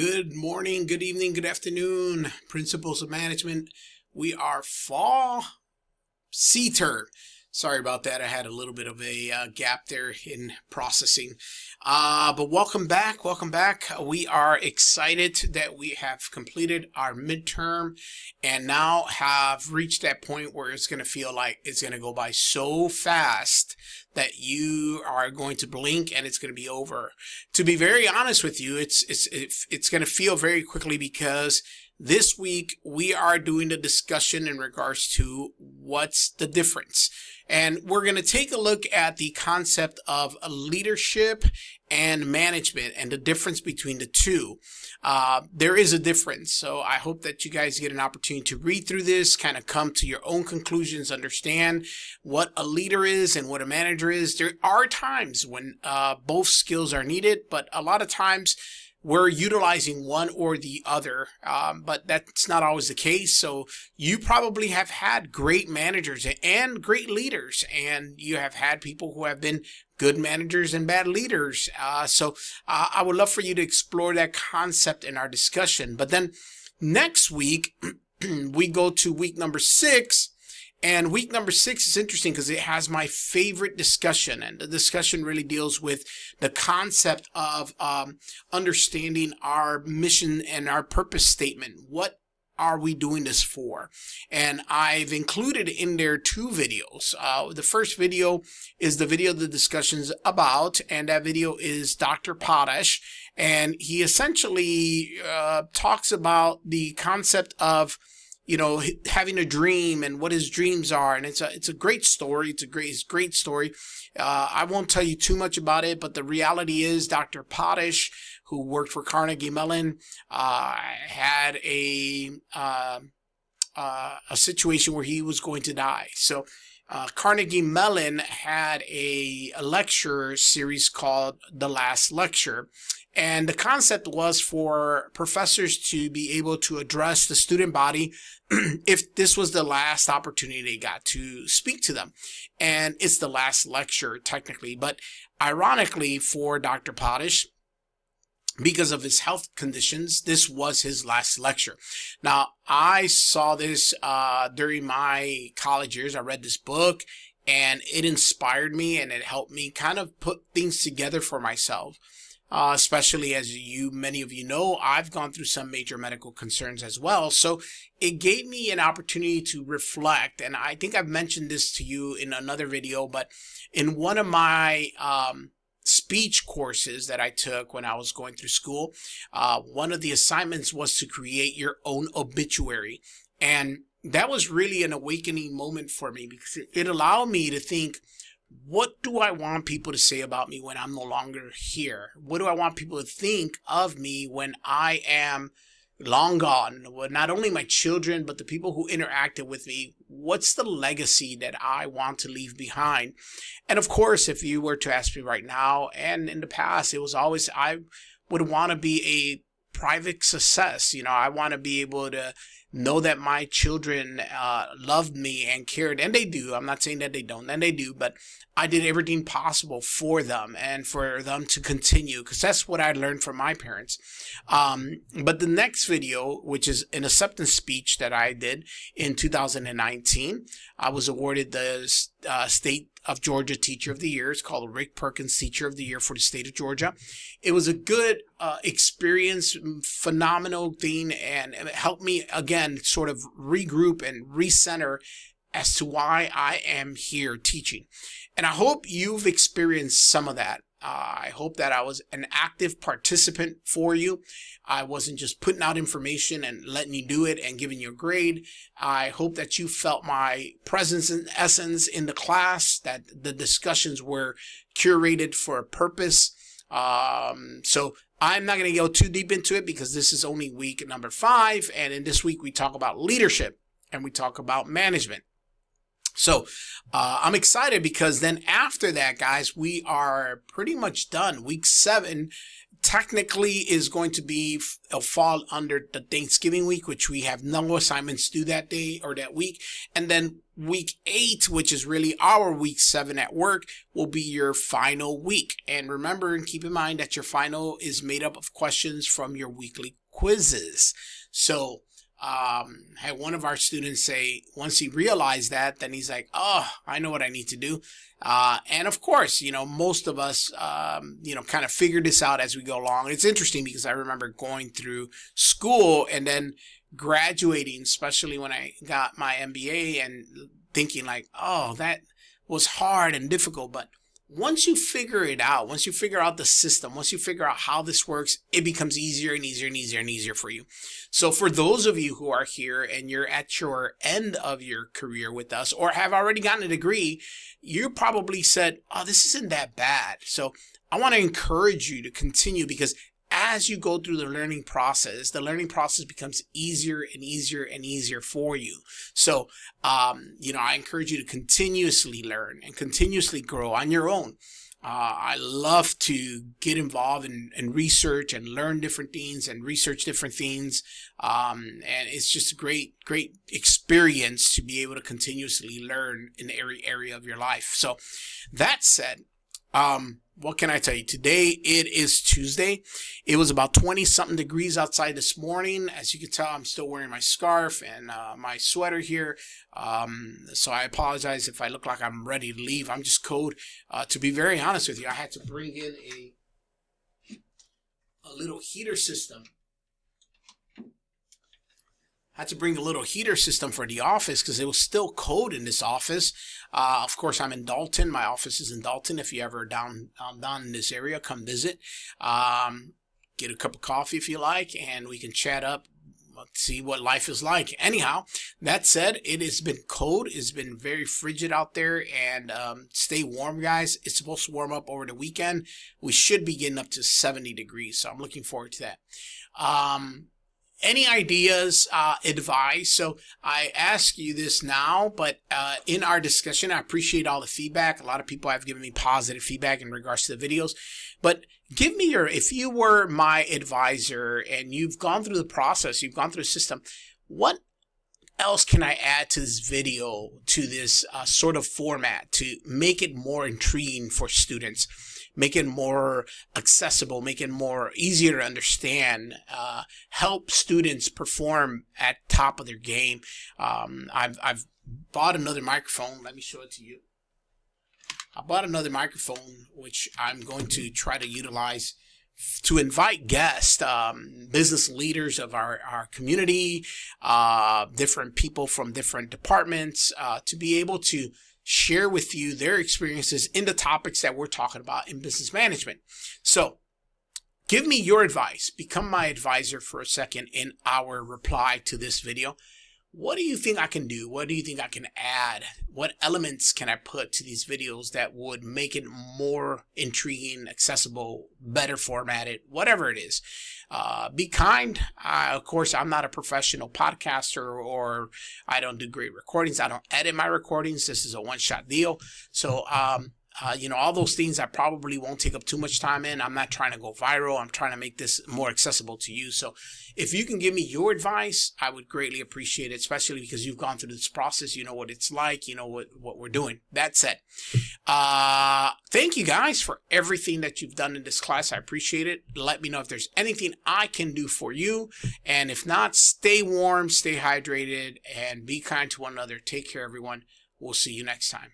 Good morning, good evening, good afternoon, principles of management. We are fall C term. Sorry about that. I had a little bit of a gap there in processing. But welcome back. Welcome back. We are excited that we have completed our midterm and now have reached that point where it's going to feel like it's going to go by so fast that you are going to blink and it's going to be over. To be very honest with you, it's going to feel very quickly because this week we are doing a discussion in regards to what's the difference. And we're going to take a look at the concept of leadership and management and the difference between the two. There is a difference. So I hope that you guys get an opportunity to read through this, kind of come to your own conclusions, understand what a leader is and what a manager is. There are times when both skills are needed, but a lot of times we're utilizing one or the other, but that's not always the case. So you probably have had great managers and great leaders, and you have had people who have been good managers and bad leaders. So I would love for you to explore that concept in our discussion. But then next week, we go to week number 6. And week number 6 is interesting because it has my favorite discussion. And the discussion really deals with the concept of understanding our mission and our purpose statement. What are we doing this for? And I've included in there 2 videos. The first video is the video the discussion's about, and that video is Dr. Potash. And he essentially talks about the concept of having a dream and what his dreams are. And it's a great story. It's a great story. I won't tell you too much about it, but the reality is Dr. Potash, who worked for Carnegie Mellon, had a situation where he was going to die. So Carnegie Mellon had a lecture series called The Last Lecture. And the concept was for professors to be able to address the student body if this was the last opportunity they got to speak to them. And it's the last lecture, technically. But ironically, for Dr. Potash, because of his health conditions, this was his last lecture. Now, I saw this during my college years. I read this book, and it inspired me, and it helped me kind of put things together for myself. Especially as many of you know, I've gone through some major medical concerns as well. So it gave me an opportunity to reflect. And I think I've mentioned this to you in another video, but in one of my speech courses that I took when I was going through school, one of the assignments was to create your own obituary. And that was really an awakening moment for me because it allowed me to think, what do I want people to say about me when I'm no longer here? What do I want people to think of me when I am long gone? Well, not only my children, but the people who interacted with me. What's the legacy that I want to leave behind? And of course, if you were to ask me right now, and in the past, it was always, I would want to be a private success. I want to be able to know that my children loved me and cared, and they do. I'm not saying that they don't, and they do, but I did everything possible for them and for them to continue, because that's what I learned from my parents. But the next video, which is an acceptance speech that I did in 2019, I was awarded the State of Georgia Teacher of the Year. It's called Rick Perkins Teacher of the Year for the state of Georgia. It was a good experience, phenomenal thing, and it helped me, again, sort of regroup and recenter as to why I am here teaching. And I hope you've experienced some of that. I hope that I was an active participant for you. I wasn't just putting out information and letting you do it and giving you a grade. I hope that you felt my presence and essence in the class, that the discussions were curated for a purpose. So I'm not going to go too deep into it because this is only week number 5. And in this week, we talk about leadership and we talk about management. So I'm excited because then after that, guys, we are pretty much done. Week 7 technically is going to be fall under the Thanksgiving week, which we have no assignments due that day or that week. And then week 8, which is really our week 7 at work, will be your final week. And remember and keep in mind that your final is made up of questions from your weekly quizzes. So had one of our students say, once he realized that, then he's like, oh, I know what I need to do. And of course, you know, most of us, you know, kind of figure this out as we go along. It's interesting because I remember going through school and then graduating, especially when I got my MBA, and thinking like, oh, that was hard and difficult. But once you figure it out, once you figure out the system, once you figure out how this works, it becomes easier and easier and easier and easier for you. So for those of you who are here and you're at your end of your career with us or have already gotten a degree, you probably said, oh, this isn't that bad. So I want to encourage you to continue, because as you go through the learning process becomes easier and easier and easier for you. So, you know, I encourage you to continuously learn and continuously grow on your own. I love to get involved in research and learn different things and research different things. And it's just a great experience to be able to continuously learn in every area of your life. So that said, what can I tell you? Today, it is Tuesday. It was about 20-something degrees outside this morning. As you can tell, I'm still wearing my scarf and my sweater here. So I apologize if I look like I'm ready to leave. I'm just cold. To be very honest with you, I had to bring in a little heater system. I had to bring a little heater system for the office because it was still cold in this office. Of course, I'm in Dalton. My office is in Dalton. If you ever down in this area, come visit. Get a cup of coffee if you like, and we can chat up, see what life is like. Anyhow, that said, it has been cold. It's been very frigid out there, and stay warm, guys. It's supposed to warm up over the weekend. We should be getting up to 70 degrees, so I'm looking forward to that. Any ideas, advice? So I ask you this now, but in our discussion, I appreciate all the feedback. A lot of people have given me positive feedback in regards to the videos. But give me if you were my advisor and you've gone through the process, you've gone through the system, what else can I add to this video, to this sort of format to make it more intriguing for students? Make it more accessible, make it more easier to understand, help students perform at top of their game. I've bought another microphone. Let me show it to you. I bought another microphone, which I'm going to try to utilize to invite guests, business leaders of our community, different people from different departments, to be able to share with you their experiences in the topics that we're talking about in business management. So give me your advice. Become my advisor for a second in our reply to this video. What do you think I can do? What do you think I can add? What elements can I put to these videos that would make it more intriguing, accessible, better formatted, whatever it is? Be kind. Of course, I'm not a professional podcaster, or I don't do great recordings. I don't edit my recordings. This is a one-shot deal. So, you know, all those things I probably won't take up too much time in. I'm not trying to go viral. I'm trying to make this more accessible to you. So if you can give me your advice, I would greatly appreciate it, especially because you've gone through this process. You know what it's like. You know what we're doing. That said, thank you guys for everything that you've done in this class. I appreciate it. Let me know if there's anything I can do for you. And if not, stay warm, stay hydrated, and be kind to one another. Take care, everyone. We'll see you next time.